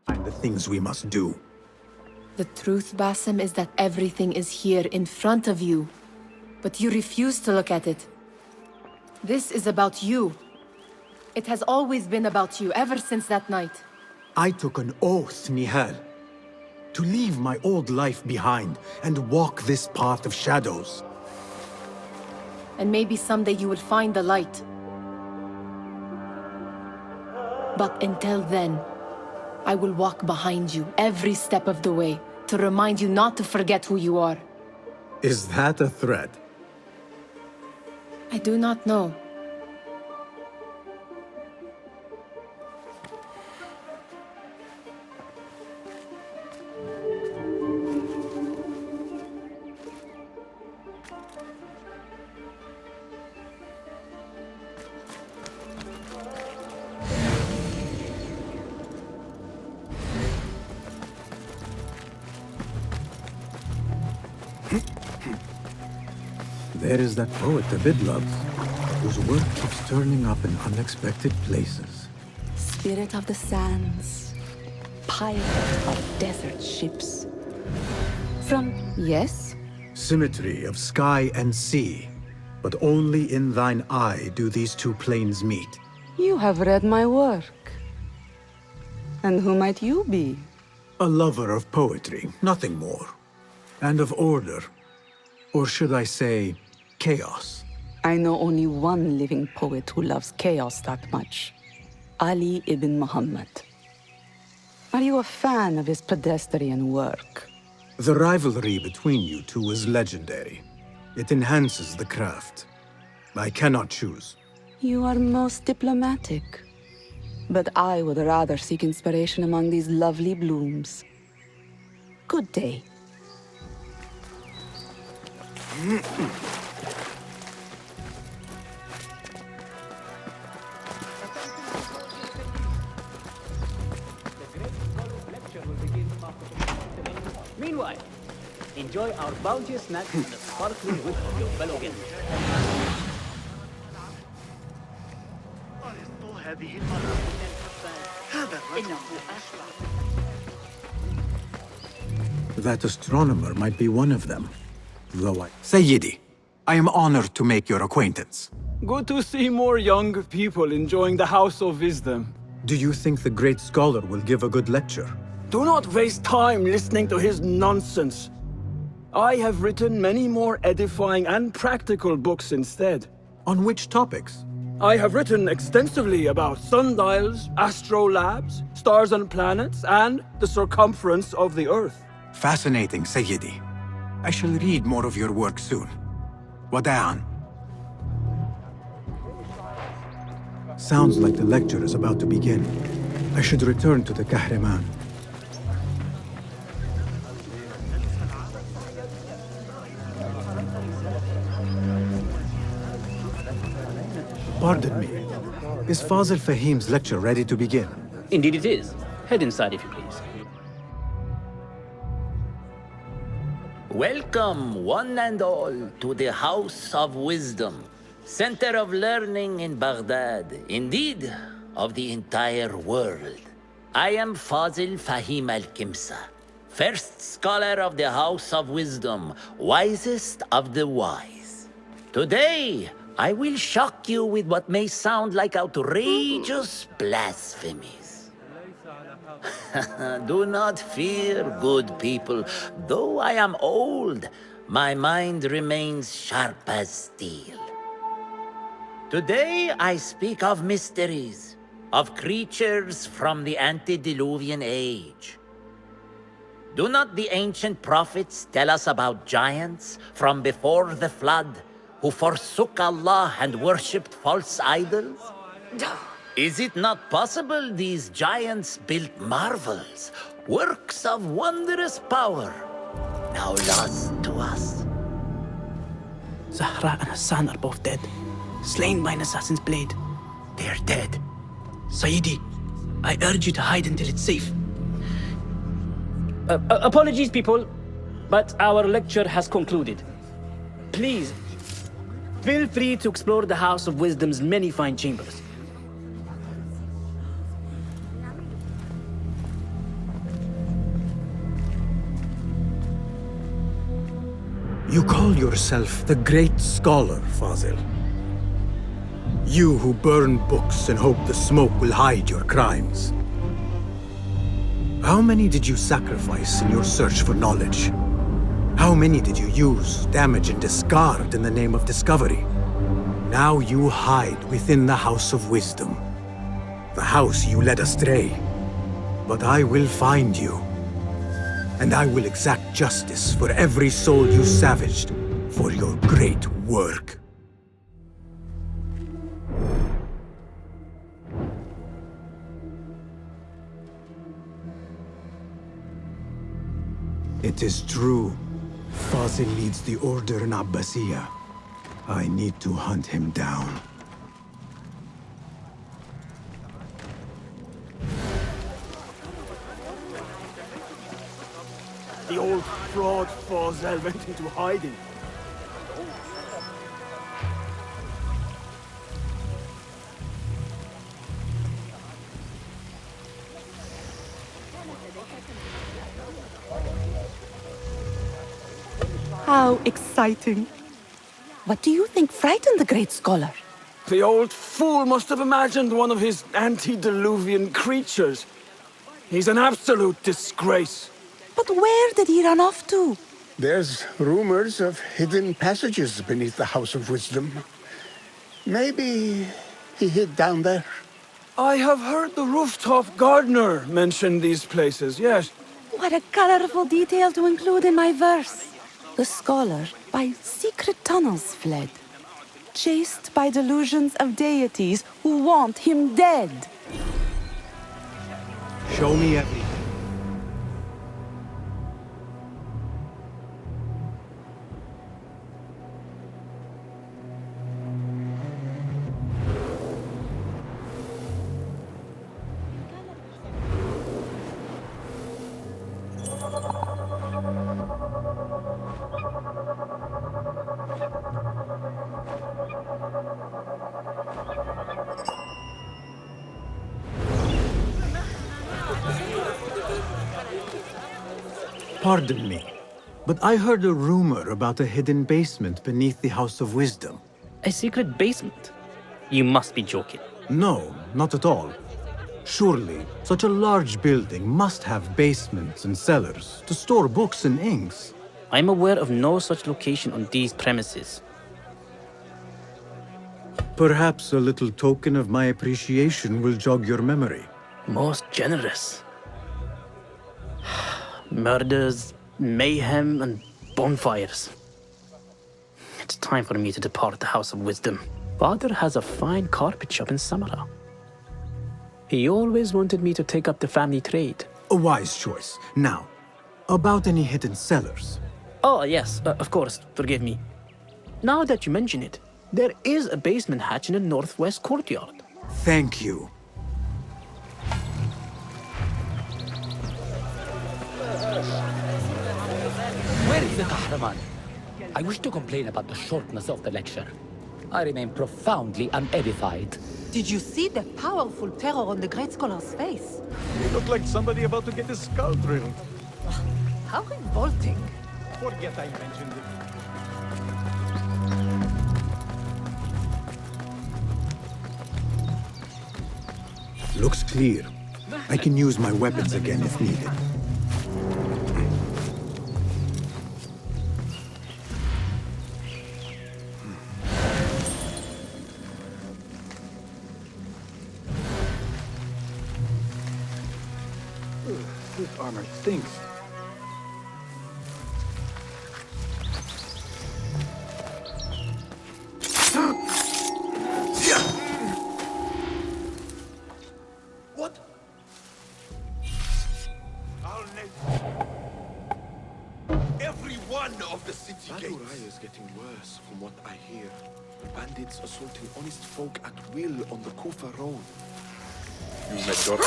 And the things we must do. The truth, Basim, is that everything is here in front of you. But you refuse to look at it. This is about you. It has always been about you, ever since that night. I took an oath, Nihal, to leave my old life behind and walk this path of shadows. And maybe someday you will find the light. But until then, I will walk behind you every step of the way to remind you not to forget who you are. Is that a threat? I do not know. There is that poet Abid loves, whose work keeps turning up in unexpected places. Spirit of the sands, pilot of desert ships. Yes? Symmetry of sky and sea, but only in thine eye do these two planes meet. You have read my work. And who might you be? A lover of poetry, nothing more. And of order. Or should I say, chaos. I know only one living poet who loves chaos that much. Ali ibn Muhammad. Are you a fan of his pedestrian work? The rivalry between you two is legendary. It enhances the craft. I cannot choose. You are most diplomatic. But I would rather seek inspiration among these lovely blooms. Good day. Meanwhile, enjoy our bounteous snacks and the sparkling wit of your fellow guests. That astronomer might be one of them. Though Sayyidi, I am honored to make your acquaintance. Good to see more young people enjoying the House of Wisdom. Do you think the great scholar will give a good lecture? Do not waste time listening to his nonsense. I have written many more edifying and practical books instead. On which topics? I have written extensively about sundials, astrolabes, stars and planets, and the circumference of the Earth. Fascinating, Sayyidi. I shall read more of your work soon. Wada'an. Sounds like the lecture is about to begin. I should return to the Kahraman. Pardon me. Is Fazil Fahim's lecture ready to begin? Indeed it is. Head inside if you please. Welcome, one and all, to the House of Wisdom, center of learning in Baghdad, indeed, of the entire world. I am Fazil Fahim al-Kimsa, first scholar of the House of Wisdom, wisest of the wise. Today, I will shock you with what may sound like outrageous blasphemies. Do not fear, good people. Though I am old, my mind remains sharp as steel. Today I speak of mysteries, of creatures from the antediluvian age. Do not the ancient prophets tell us about giants from before the flood who forsook Allah and worshipped false idols? Is it not possible these giants built marvels, works of wondrous power, now lost to us? Zahra and Hassan are both dead, slain by an assassin's blade. They're dead. Sayyidi, I urge you to hide until it's safe. Apologies, people, but our lecture has concluded. Please, feel free to explore the House of Wisdom's many fine chambers. You call yourself the Great Scholar, Fazil. You who burn books and hope the smoke will hide your crimes. How many did you sacrifice in your search for knowledge? How many did you use, damage, and discard in the name of discovery? Now you hide within the House of Wisdom. The house you led astray. But I will find you. And I will exact justice for every soul you savaged for your great work. It is true. Fazil leads the Order in Abbasiyah. I need to hunt him down. The old fraud Fazil went into hiding. How exciting. What do you think frightened the great scholar? The old fool must have imagined one of his antediluvian creatures. He's an absolute disgrace. But where did he run off to? There's rumors of hidden passages beneath the House of Wisdom. Maybe he hid down there. I have heard the rooftop gardener mention these places, yes. What a colorful detail to include in my verse. The scholar by secret tunnels fled, chased by delusions of deities who want him dead. Show me everything. Pardon me, but I heard a rumor about a hidden basement beneath the House of Wisdom. A secret basement? You must be joking. No, not at all. Surely, such a large building must have basements and cellars to store books and inks. I'm aware of no such location on these premises. Perhaps a little token of my appreciation will jog your memory. Most generous. Murders, mayhem, and bonfires. It's time for me to depart the House of Wisdom. Father has a fine carpet shop in Samara. He always wanted me to take up the family trade. A wise choice. Now, about any hidden cellars. Oh, yes, of course, forgive me. Now that you mention it, there is a basement hatch in the northwest courtyard. Thank you. Where is the Kahraman? I wish to complain about the shortness of the lecture. I remain profoundly unedified. Did you see the powerful terror on the great scholar's face? He looked like somebody about to get his skull drilled. How revolting. Forget I mentioned it. Looks clear. I can use my weapons again if needed. This armor stinks. What? Every one of the city gates. Madurai is getting worse from what I hear. Bandits assaulting honest folk at will on the Kufa road. You met your...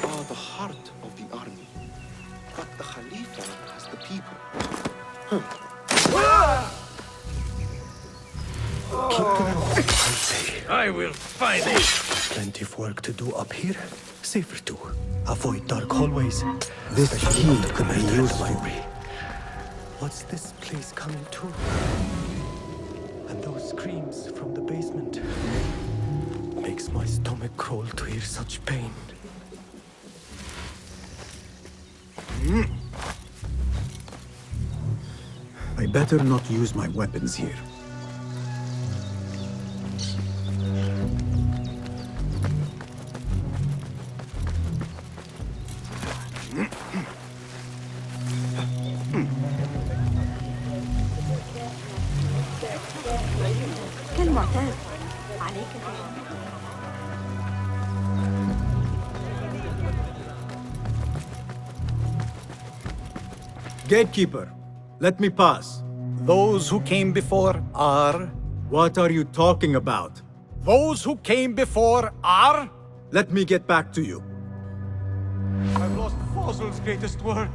Are the heart of the army, but the Khalifa has the people. I will find it. Plenty of work to do up here. Safer too. Avoid dark hallways. This key could be useful. What's this place coming to? And those screams from the basement. Makes my stomach crawl to hear such pain. I better not use my weapons here. كالمعتاد عليك Gatekeeper, let me pass. Those who came before are... What are you talking about? Those who came before are... Let me get back to you. I've lost Fossil's greatest work.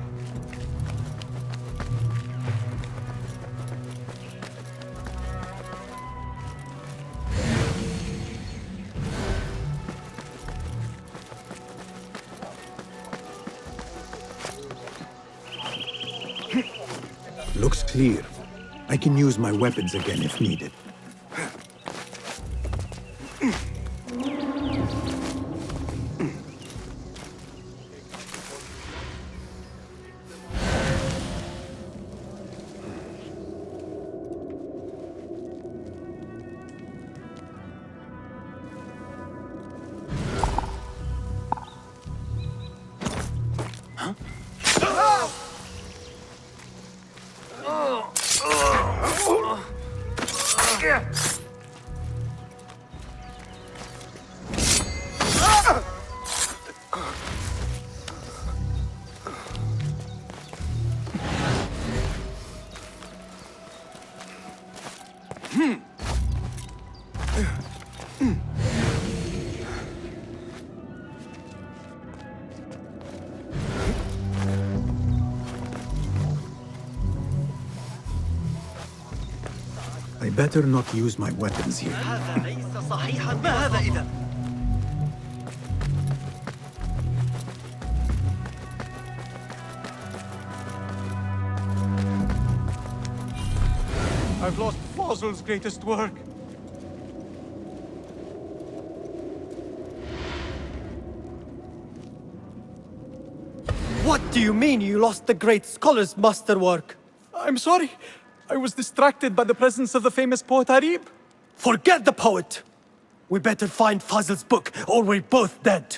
Looks clear. I can use my weapons again if needed. I better not use my weapons here. هذا ليس صحيحا. ما هذا إذا؟ I've lost Fossil's greatest work. What do you mean you lost the great scholar's masterwork? I'm sorry. I was distracted by the presence of the famous poet Arib. Forget the poet! We better find Fazl's book, or we're both dead.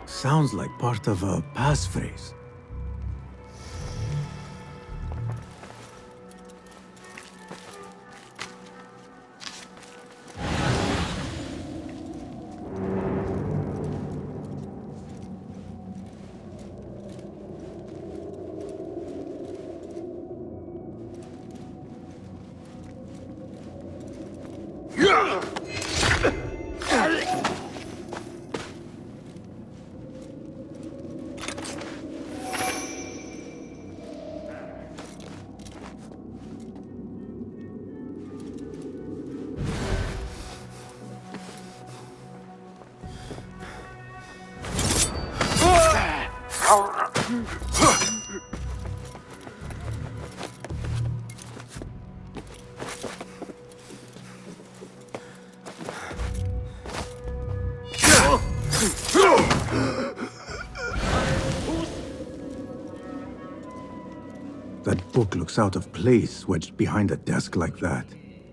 Sounds like part of a passphrase. That book looks out of place wedged behind a desk like that.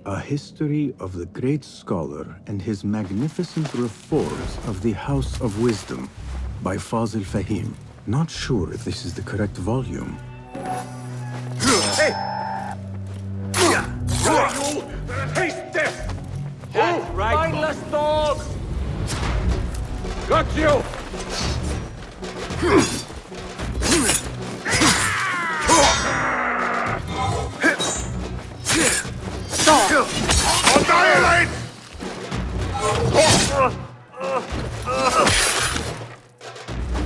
A history of the great scholar and his magnificent reforms of the House of Wisdom by Fazil Fahim. Not sure if this is the correct volume. Hey! Taste death! That's right, mindless dog! Got you! Annihilate!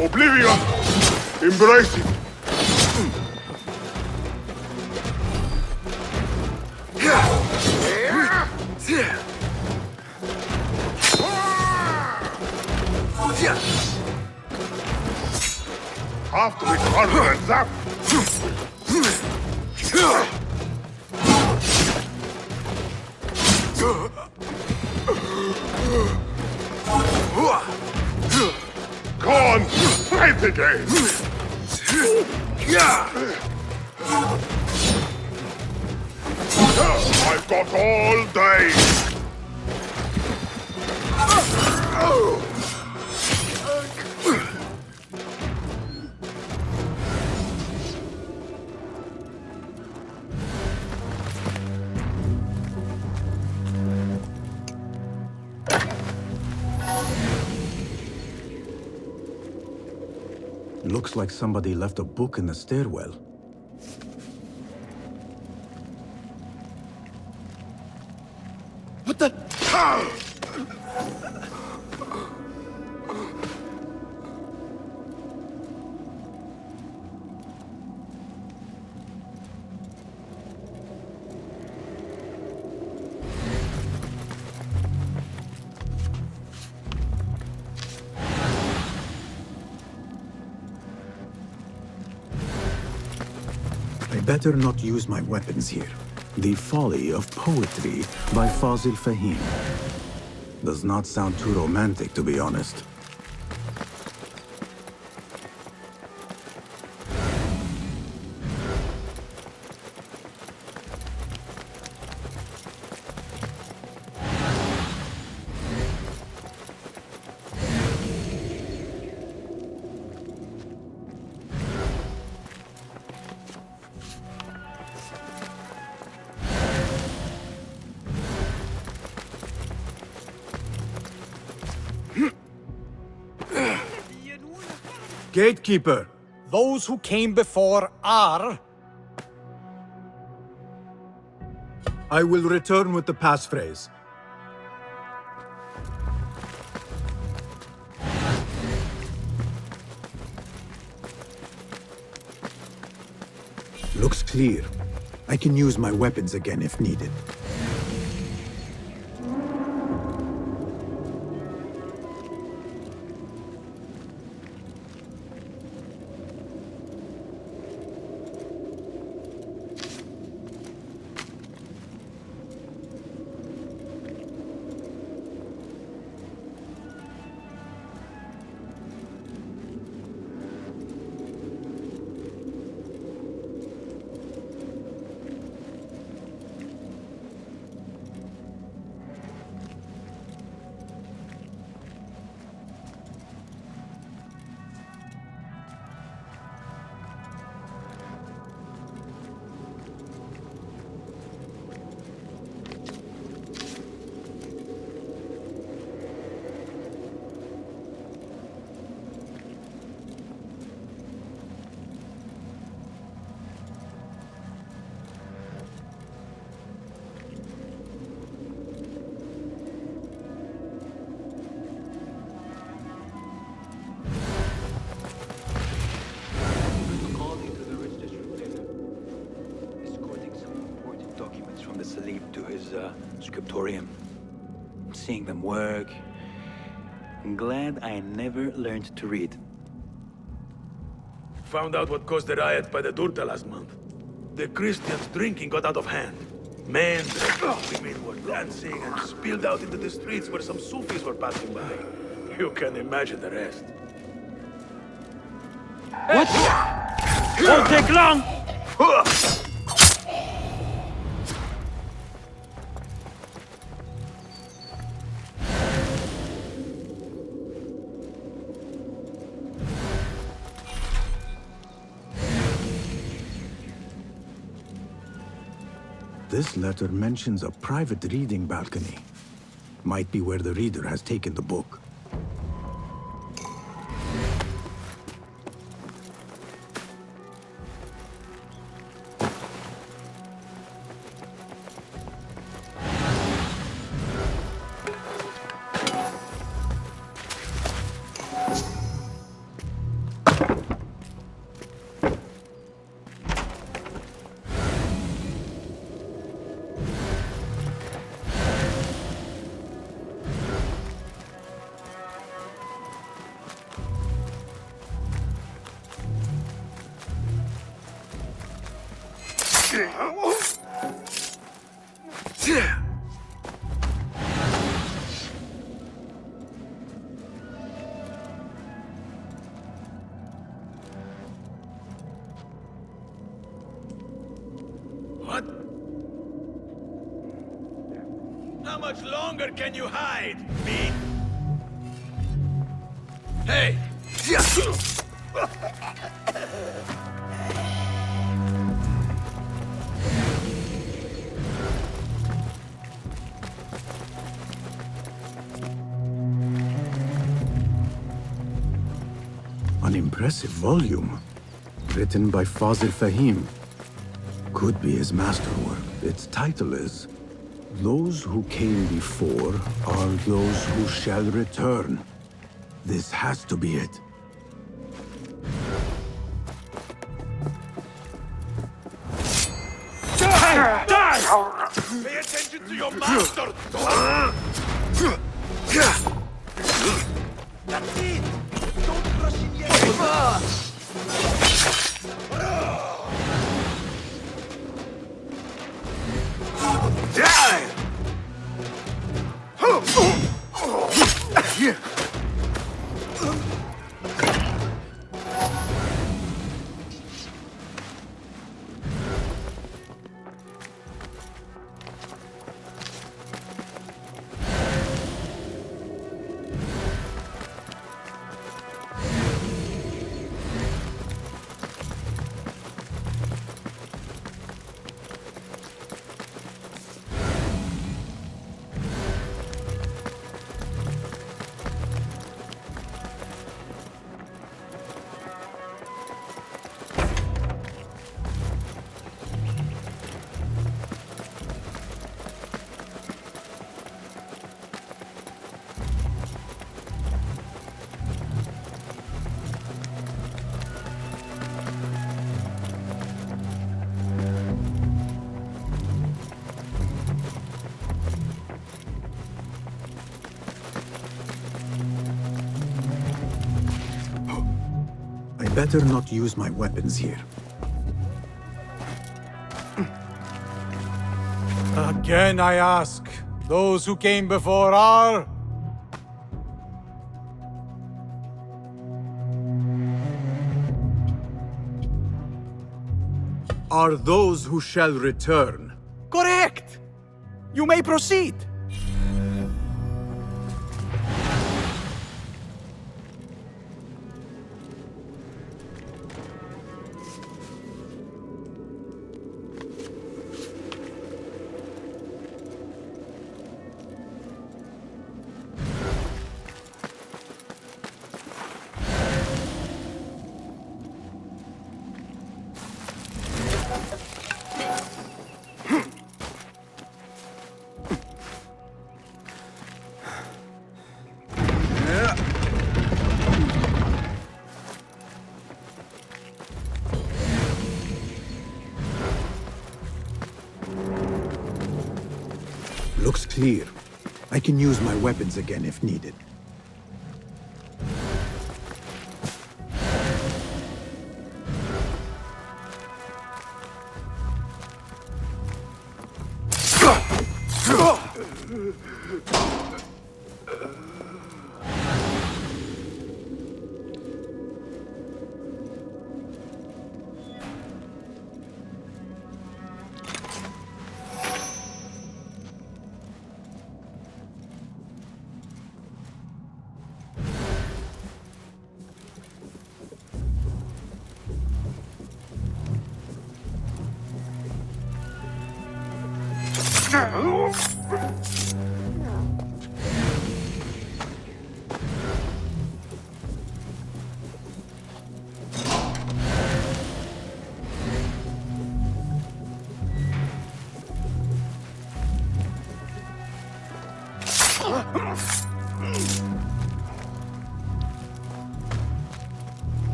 Oblivion! Embrace it! After we conquered that... Go on, fight again! I've got all day! Looks like somebody left a book in the stairwell. What the? I better not use my weapons here. The Folly of Poetry by Fazil Fahim. Does not sound too romantic, to be honest. Gatekeeper, those who came before are... I will return with the passphrase. Looks clear. I can use my weapons again if needed. To his scriptorium. Seeing them work. I'm glad I never learned to read. Found out what caused the riot by the Durta last month. The Christians' drinking got out of hand. Men drank, women were dancing and spilled out into the streets where some Sufis were passing by. You can imagine the rest. What? Won't take long! This letter mentions a private reading balcony. Might be where the reader has taken the book. What? How much longer can you hide, me? Hey! An impressive volume. Written by Fazil Fahim. Could be his masterwork. Its title is Those Who Came Before Are Those Who Shall Return. This has to be it. Pay attention to your master! That's it! Don't rush in yet! I better not use my weapons here. Again I ask, those who came before are... Are those who shall return. Correct! You may proceed. Looks clear. I can use my weapons again if needed.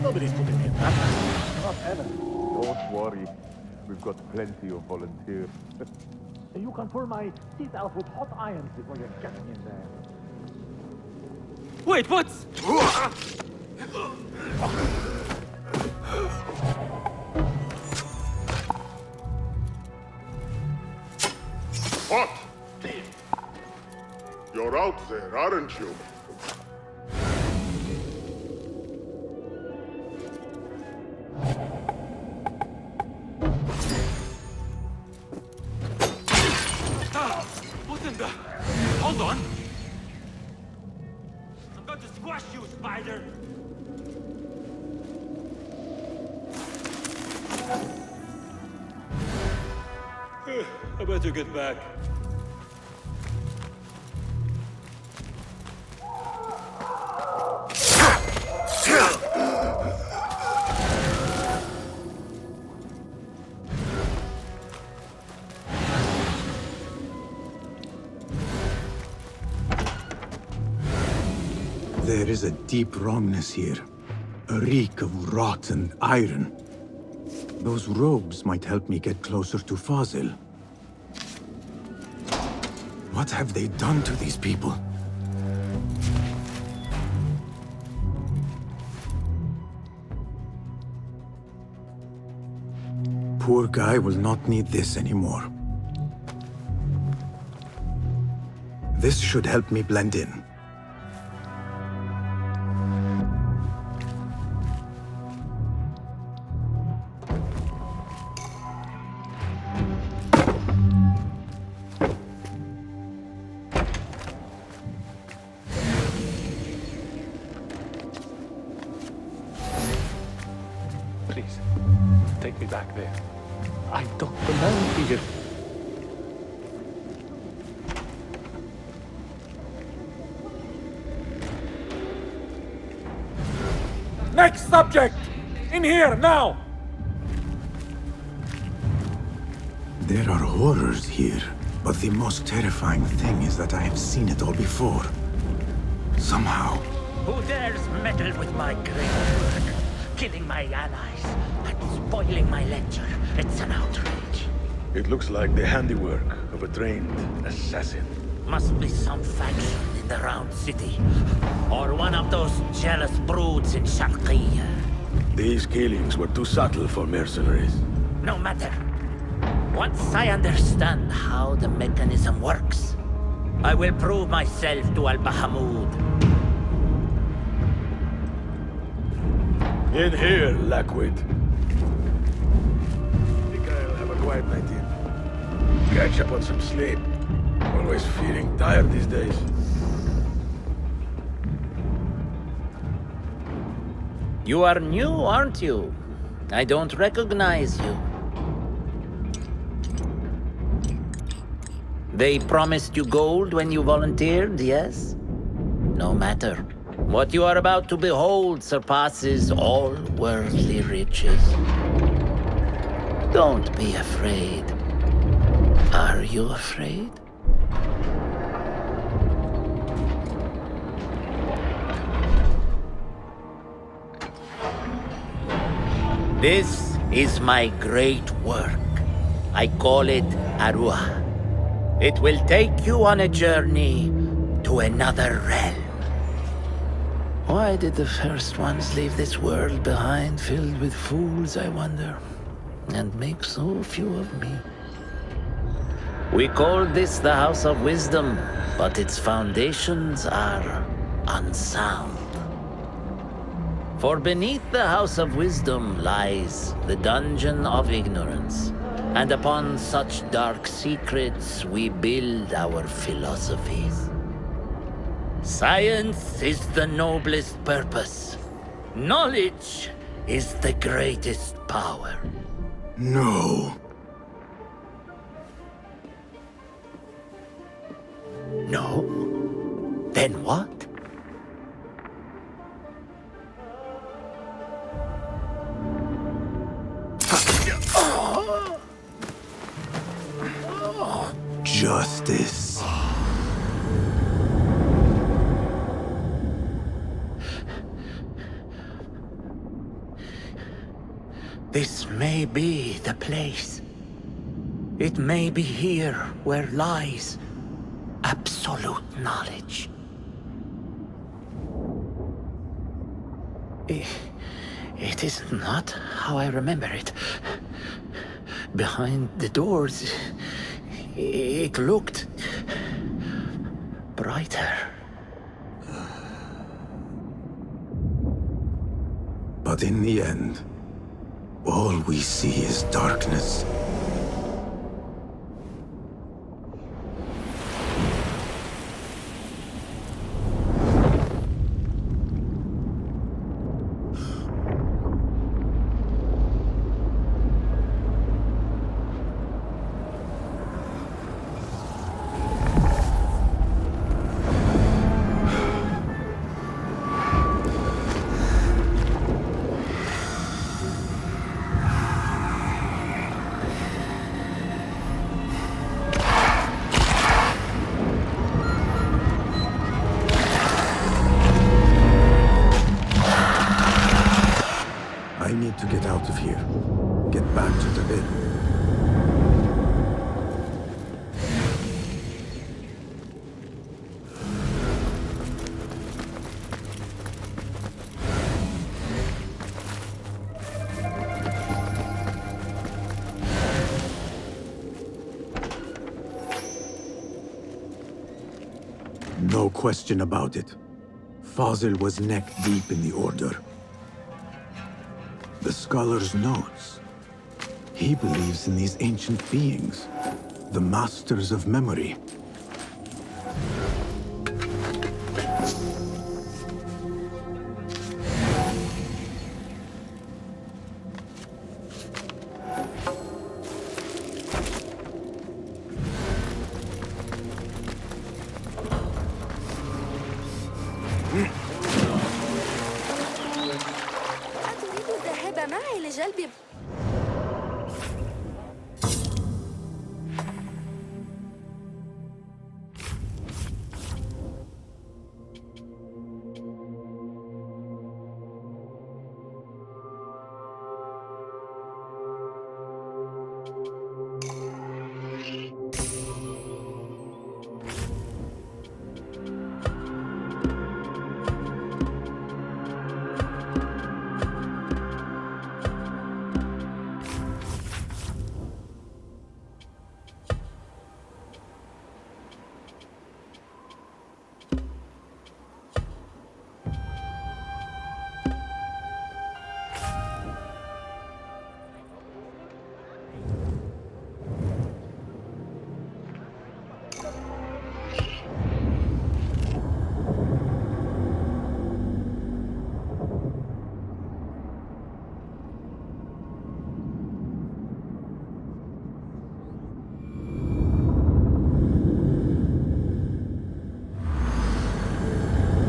Nobody's putting me in that. Not ever. Don't worry. We've got plenty of volunteers. You can pull my teeth out with hot irons before you get me in there. Wait, what? out there, aren't you? What in the... Hold on! I'm going to squash you, spider! I better get back. There is a deep wrongness here. A reek of rot and iron. Those robes might help me get closer to Fazil. What have they done to these people? Poor guy will not need this anymore. This should help me blend in. Please, take me back there. I don't belong here. Next subject! In here, now! There are horrors here, but the most terrifying thing is that I have seen it all before. Somehow. Who dares meddle with my great work? Killing my allies and spoiling my lecture. It's an outrage. It looks like the handiwork of a trained assassin. Must be some faction in the Round City. Or one of those jealous broods in Sharqiyya. These killings were too subtle for mercenaries. No matter. Once I understand how the mechanism works, I will prove myself to Al-Bahamud. In here, Lackwit. Think I'll have a quiet night in. Catch up on some sleep. Always feeling tired these days. You are new, aren't you? I don't recognize you. They promised you gold when you volunteered, yes? No matter. What you are about to behold surpasses all worldly riches. Don't be afraid. Are you afraid? This is my great work. I call it Arwah. It will take you on a journey to another realm. Why did the first ones leave this world behind, filled with fools, I wonder, and make so few of me? We called this the House of Wisdom, but its foundations are unsound. For beneath the House of Wisdom lies the Dungeon of Ignorance, and upon such dark secrets we build our philosophies. Science is the noblest purpose. Knowledge is the greatest power. No. No? Then what? Justice. This may be the place. It may be here where lies absolute knowledge. It is not how I remember it. Behind the doors, it looked brighter. But in the end, all we see is darkness. I need to get out of here. Get back to the inn. No question about it. Fazil was neck deep in the Order. The scholar's notes. He believes in these ancient beings, the masters of memory. أتريد الذهاب معي لجلب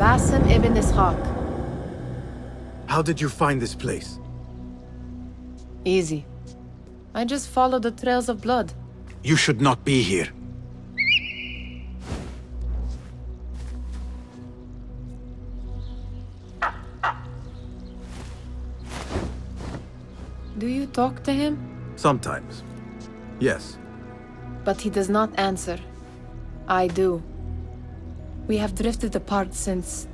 Basim ibn Ishaq. How did you find this place? Easy. I just followed the trails of blood. You should not be here. Do you talk to him? Sometimes. Yes. But he does not answer. I do. We have drifted apart since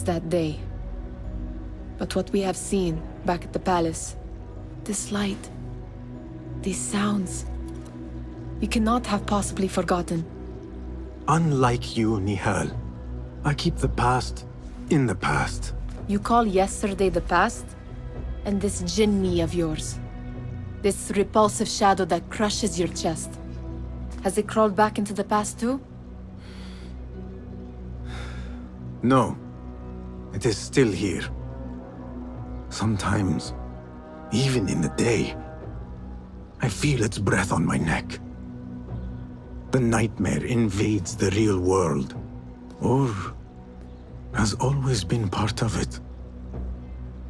that day. But what we have seen back at the palace, this light, these sounds, we cannot have possibly forgotten. Unlike you, Nihal, I keep the past in the past. You call yesterday the past? And this jinni of yours, this repulsive shadow that crushes your chest, has it crawled back into the past too? No. It is still here. Sometimes, even in the day, I feel its breath on my neck. The nightmare invades the real world, or has always been part of it.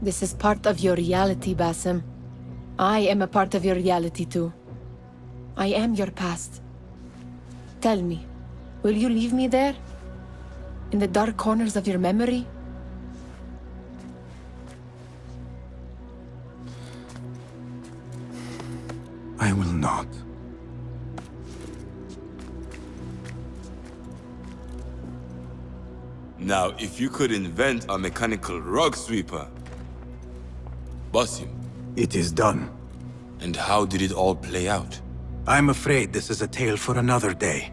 This is part of your reality, Basim. I am a part of your reality too. I am your past. Tell me, will you leave me there? In the dark corners of your memory? I will not. Now, if you could invent a mechanical rug sweeper, Basim. It is done. And how did it all play out? I'm afraid this is a tale for another day.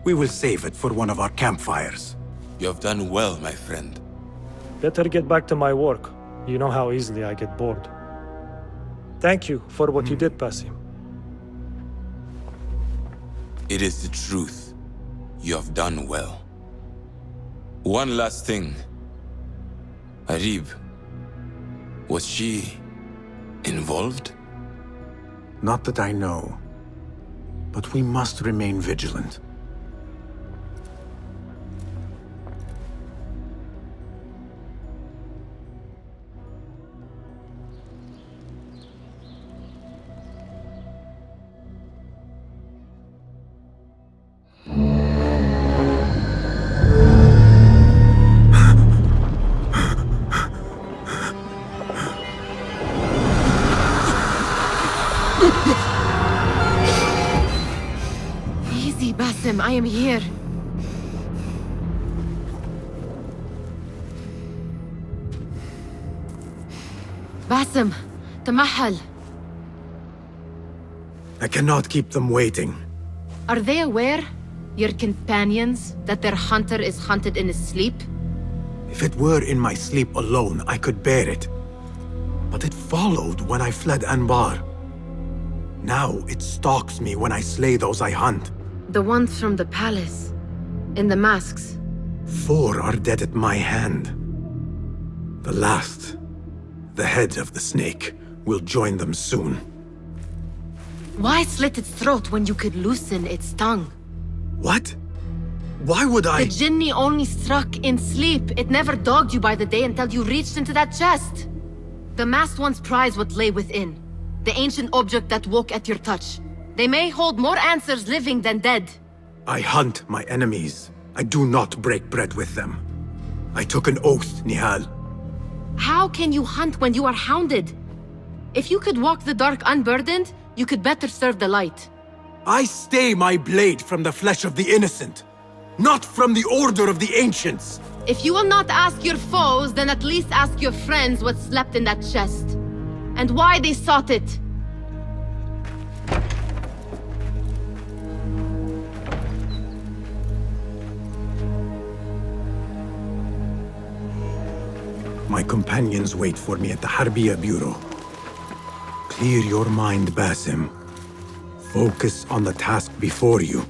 We will save it for one of our campfires. You have done well, my friend. Better get back to my work. You know how easily I get bored. Thank you for what you did, Basim. It is the truth. You have done well. One last thing. Arib, was she involved? Not that I know. But we must remain vigilant. Easy, Basim, I am here. Basim, Tamahal. I cannot keep them waiting. Are they aware, your companions, that their hunter is hunted in his sleep? If it were in my sleep alone, I could bear it. But it followed when I fled Anbar. Now it stalks me when I slay those I hunt. The ones from the palace, in the masks. 4 are dead at my hand. The last, the head of the snake, will join them soon. Why slit its throat when you could loosen its tongue? What? Why would I? The Jinni only struck in sleep. It never dogged you by the day until you reached into that chest. The masked ones prize what lay within. The ancient object that woke at your touch. They may hold more answers living than dead. I hunt my enemies. I do not break bread with them. I took an oath, Nihal. How can you hunt when you are hounded? If you could walk the dark unburdened, you could better serve the light. I stay my blade from the flesh of the innocent, not from the order of the ancients. If you will not ask your foes, then at least ask your friends what slept in that chest. And why they sought it. My companions wait for me at the Harbiya Bureau. Clear your mind, Basim. Focus on the task before you.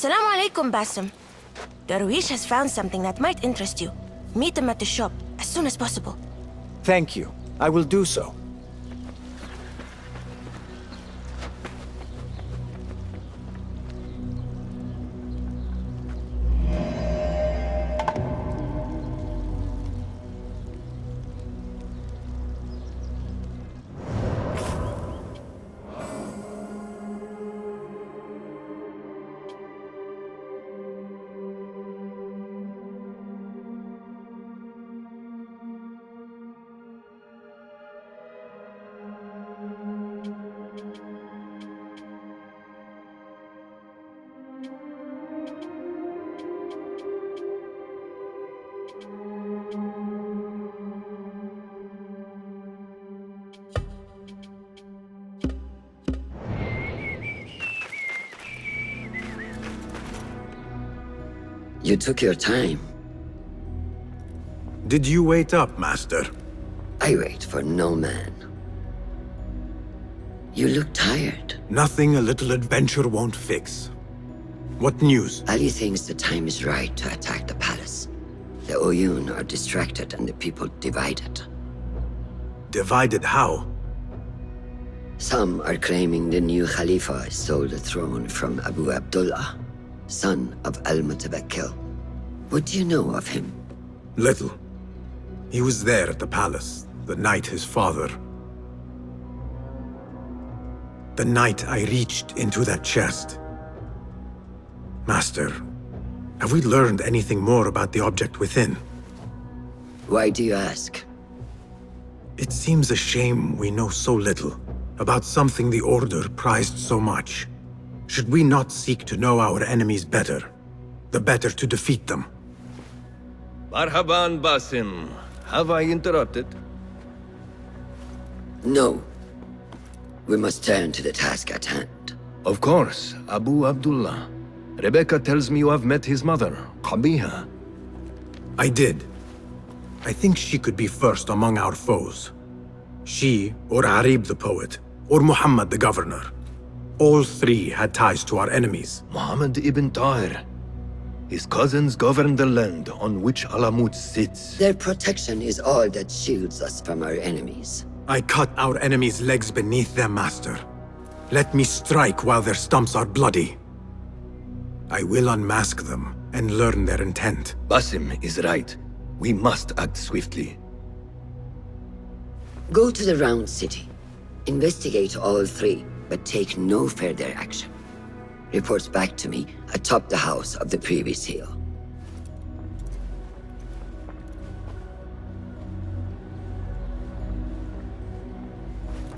Assalamu alaikum, Basim. Darwish has found something that might interest you. Meet him at the shop as soon as possible. Thank you. I will do so. You took your time. Did you wait up, Master? I wait for no man. You look tired. Nothing a little adventure won't fix. What news? Ali thinks the time is right to attack the palace. The Oyun are distracted and the people divided. Divided how? Some are claiming the new Khalifa stole the throne from Abu Abdullah, son of Al-Mutawakkil. What do you know of him? Little. He was there at the palace, the night his father... The night I reached into that chest. Master, have we learned anything more about the object within? Why do you ask? It seems a shame we know so little about something the Order prized so much. Should we not seek to know our enemies better, the better to defeat them? Marhaban, Basim. Have I interrupted? No. We must turn to the task at hand. Of course, Abu Abdullah. Rebecca tells me you have met his mother, Qabiha. I did. I think she could be first among our foes. She, or Arib the poet, or Muhammad the governor. All three had ties to our enemies. Muhammad ibn Tahir. His cousins govern the land on which Alamut sits. Their protection is all that shields us from our enemies. I cut our enemies' legs beneath them, Master. Let me strike while their stumps are bloody. I will unmask them and learn their intent. Basim is right. We must act swiftly. Go to the Round City. Investigate all three, but take no further action. Reports back to me atop the house of the previous hill.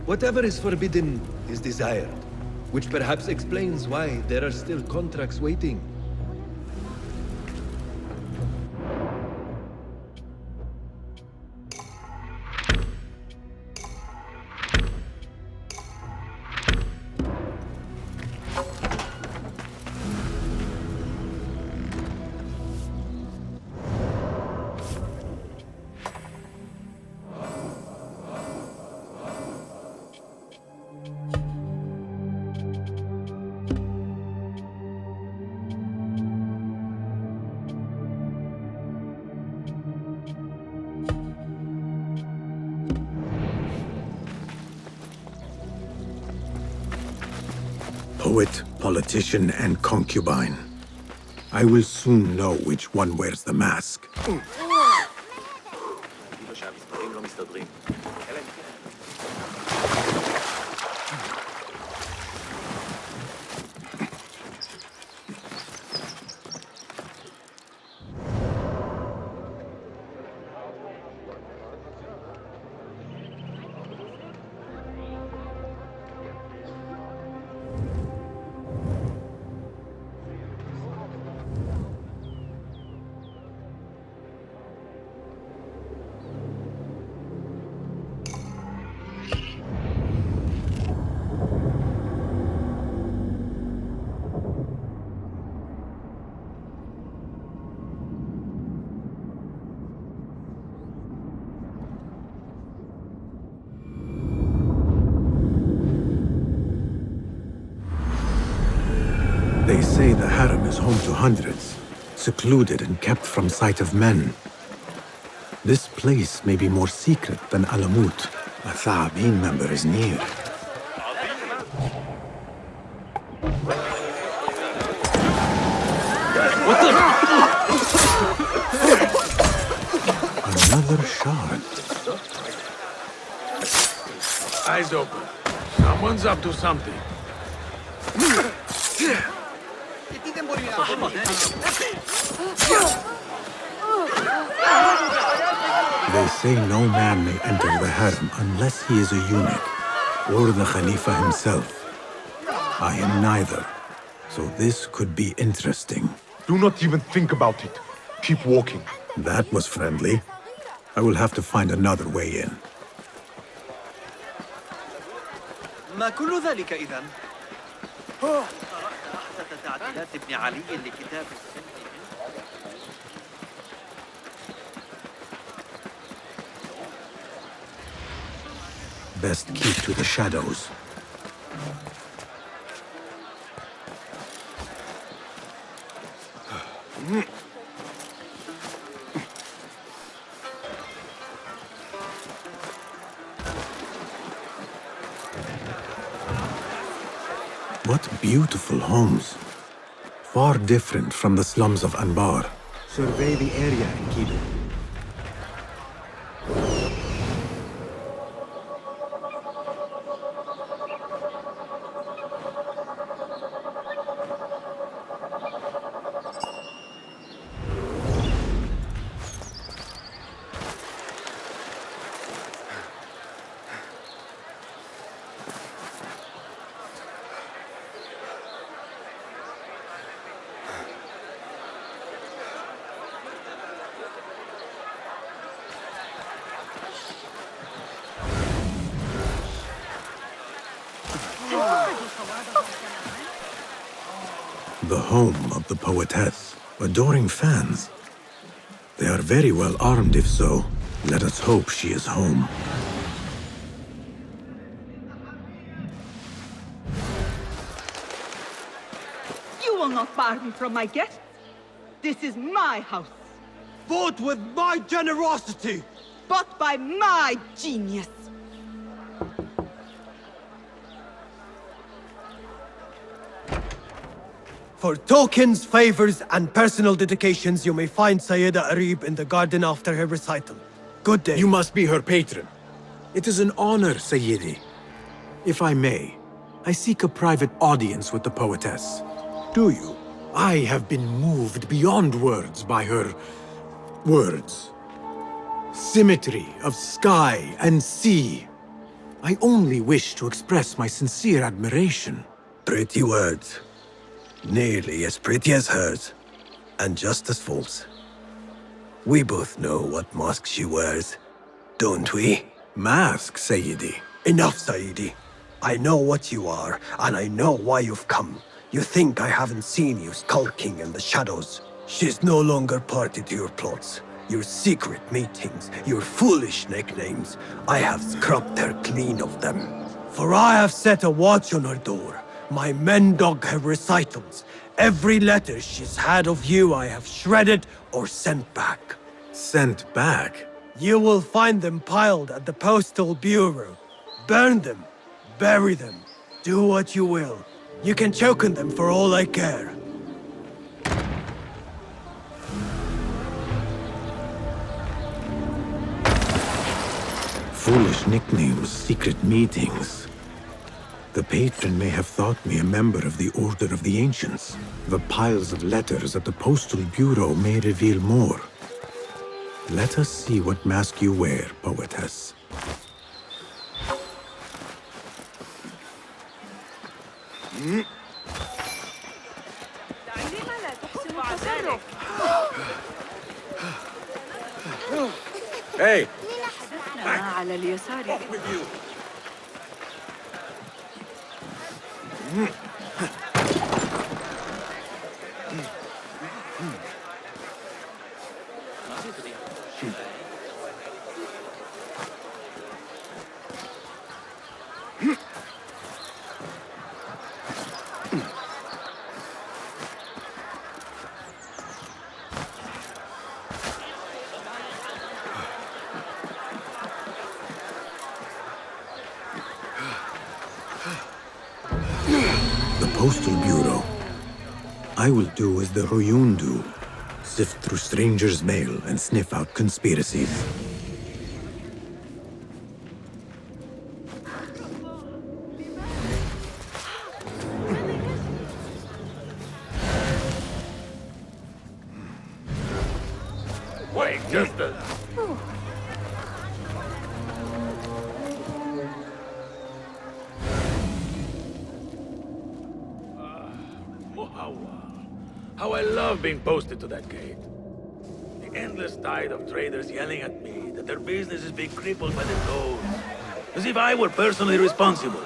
Whatever is forbidden is desired, which perhaps explains why there are still contracts waiting. Poet, politician, and concubine. I will soon know which one wears the mask. They say the harem is home to hundreds, secluded and kept from sight of men. This place may be more secret than Alamut. A Tha'abin member is near. What the? Another shard. Eyes open. Someone's up to something. They say no man may enter the harem unless he is a eunuch, or the Khalifa himself. I am neither, so this could be interesting. Do not even think about it. Keep walking. That was friendly. I will have to find another way in. ما كل ذلك إذن؟ قرأت أحدث تعديلات ابن علي لكتاب السن. best keep to the shadows. What beautiful homes. Far different from the slums of Anbar. Survey the area, Enkidu. The home of the poetess, adoring fans. They are very well armed if so. Let us hope she is home. You will not bar me from my guests. This is my house. Vote with my generosity! But by my genius. For tokens, favors, and personal dedications, you may find Sayyida Arib in the garden after her recital. Good day. You must be her patron. It is an honor, Sayyidi. If I may, I seek a private audience with the poetess. Do you? I have been moved beyond words by her words. Symmetry of sky and sea. I only wish to express my sincere admiration. Pretty words. Nearly as pretty as hers, and just as false. We both know what mask she wears, don't we? Mask, Sayyidi? Enough, Sayyidi. I know what you are, and I know why you've come. You think I haven't seen you skulking in the shadows. She's no longer party to your plots, your secret meetings, your foolish nicknames. I have scrubbed her clean of them. For I have set a watch on her door. My men dog her recitals. Every letter she's had of you I have shredded or sent back. Sent back? You will find them piled at the Postal Bureau. Burn them. Bury them. Do what you will. You can choke on them for all I care. Foolish nicknames, secret meetings. The patron may have thought me a member of the Order of the Ancients. The piles of letters at the Postal Bureau may reveal more. Let us see what mask you wear, poetess. Hey! على اليسار. With you. The Postal Bureau. I will do as the Ruyun do. Sift through strangers' mail and sniff out conspiracies. Wait, just a... How I love being posted to that gate. The endless tide of traders yelling at me that their business is being crippled by the tolls. As if I were personally responsible.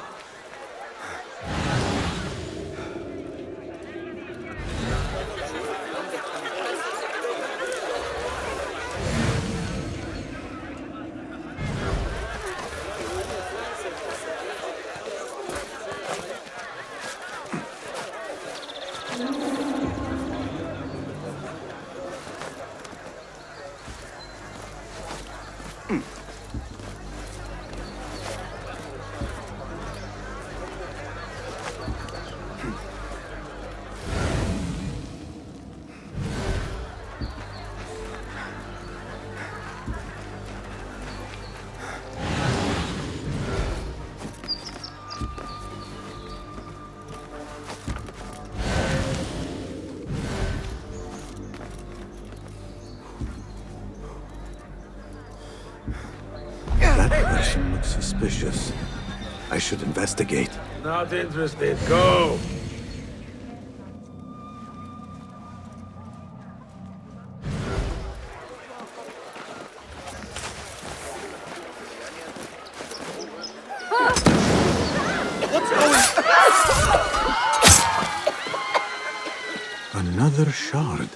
location looks suspicious. I should investigate. Not interested. Go! Another shard.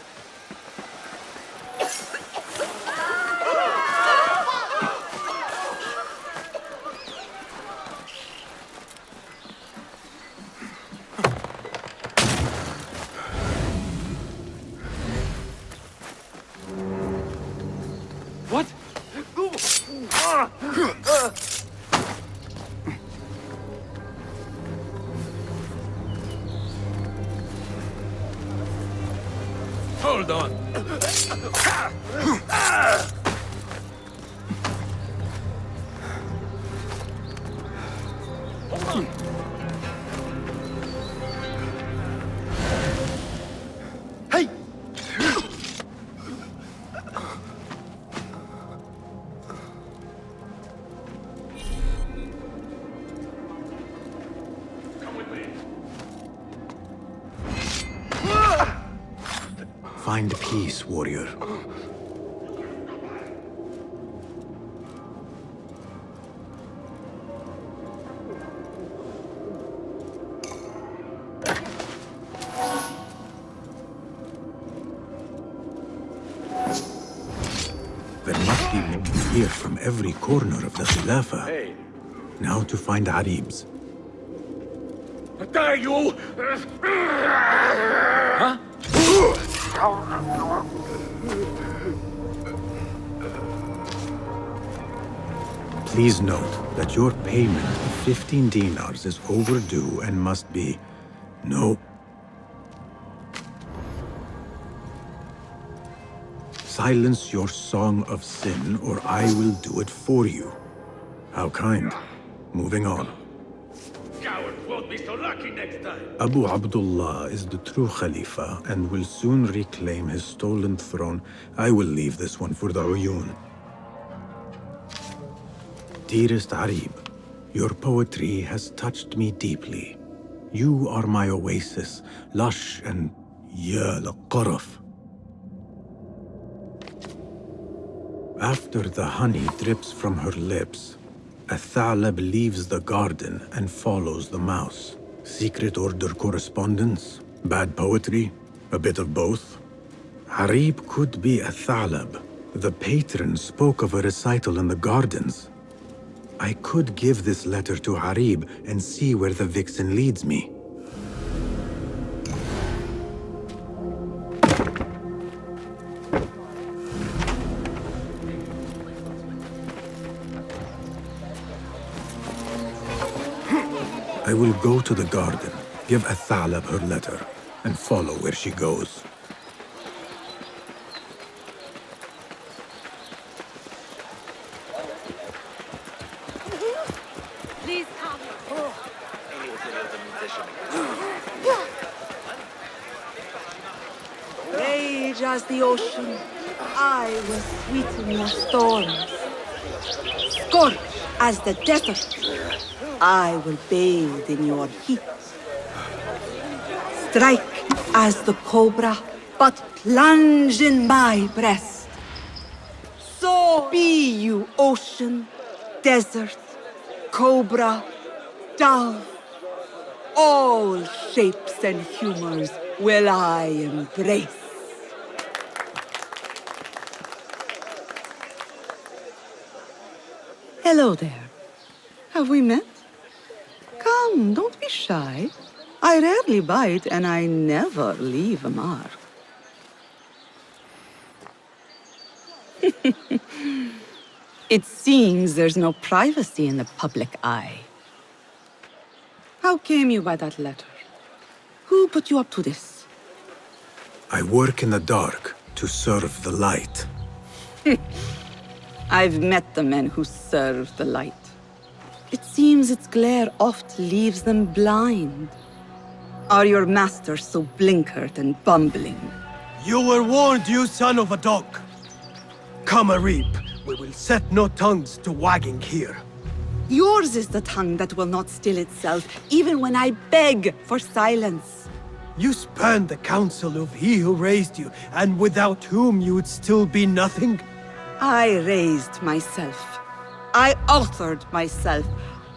What? Hold on. Hey! Find peace, warrior. There must be men here from every corner of the Khilafah. Hey. Now to find Aribs. Dare you! Huh? Please note that your payment of 15 dinars is overdue and must be... No. Silence your song of sin, or I will do it for you. How kind. Moving on. Cowards won't be so lucky next time. Abu Abdullah is the true Khalifa and will soon reclaim his stolen throne. I will leave this one for the Uyun. Dearest Arib, your poetry has touched me deeply. You are my oasis, lush and ya al-qaraf. After the honey drips from her lips, a thalab leaves the garden and follows the mouse. Secret order correspondence? Bad poetry? A bit of both? Arib could be a thalab. The patron spoke of a recital in the gardens. I could give this letter to Arib and see where the vixen leads me. I will go to the garden, give a thalab her letter, and follow where she goes. Please come. Rage as the ocean, I will sweeten your storms. Scorch as the desert, I will bathe in your heat. Strike as the cobra, but plunge in my breast. So be you, ocean, desert, cobra, dove. All shapes and humors will I embrace. Hello there. Have we met? Come, don't be shy. I rarely bite and I never leave a mark. It seems there's no privacy in the public eye. How came you by that letter? Who put you up to this? I work in the dark to serve the light. I've met the men who serve the light. It seems its glare oft leaves them blind. Are your masters so blinkered and bumbling? You were warned, you son of a dog. Come, Arib. We will set no tongues to wagging here. Yours is the tongue that will not still itself, even when I beg for silence. You spurned the counsel of he who raised you, and without whom you would still be nothing? I raised myself. I authored myself.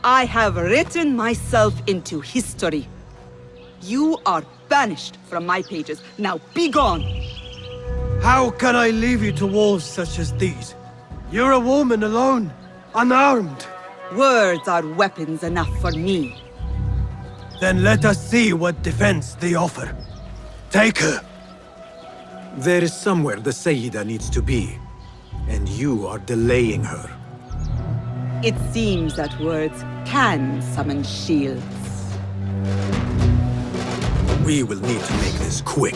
I have written myself into history. You are banished from my pages. Now be gone! How can I leave you to wolves such as these? You're a woman alone, unarmed. Words are weapons enough for me. Then let us see what defense they offer. Take her. There is somewhere the Sayyida needs to be, and you are delaying her. It seems that words can summon shields. We will need to make this quick.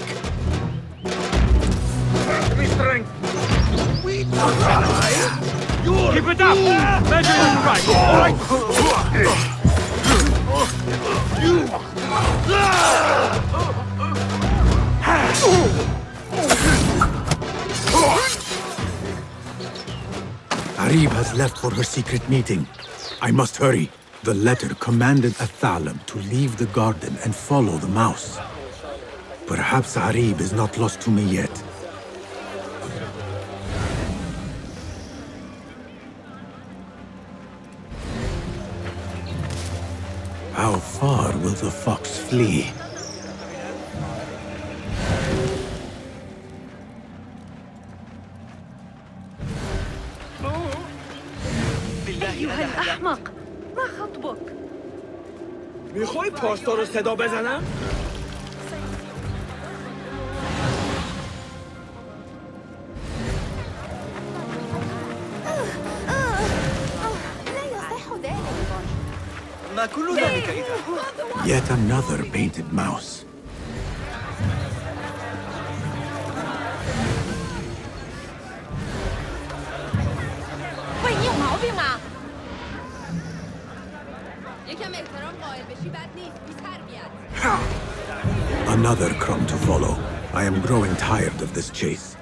Me strength! We keep it up! Measure your strike! Arib has left for her secret meeting. I must hurry. The letter commanded Athalam to leave the garden and follow the mouse. Perhaps Arib is not lost to me yet. How far will the fox flee? أيها الأحمق، ما خطبك؟ میخوای پاستا رو صدا بزنم؟ لا يصح ذلك. ما كل ذلك إذا؟ Yet another painted mouse. Another crumb to follow. I am growing tired of this chase.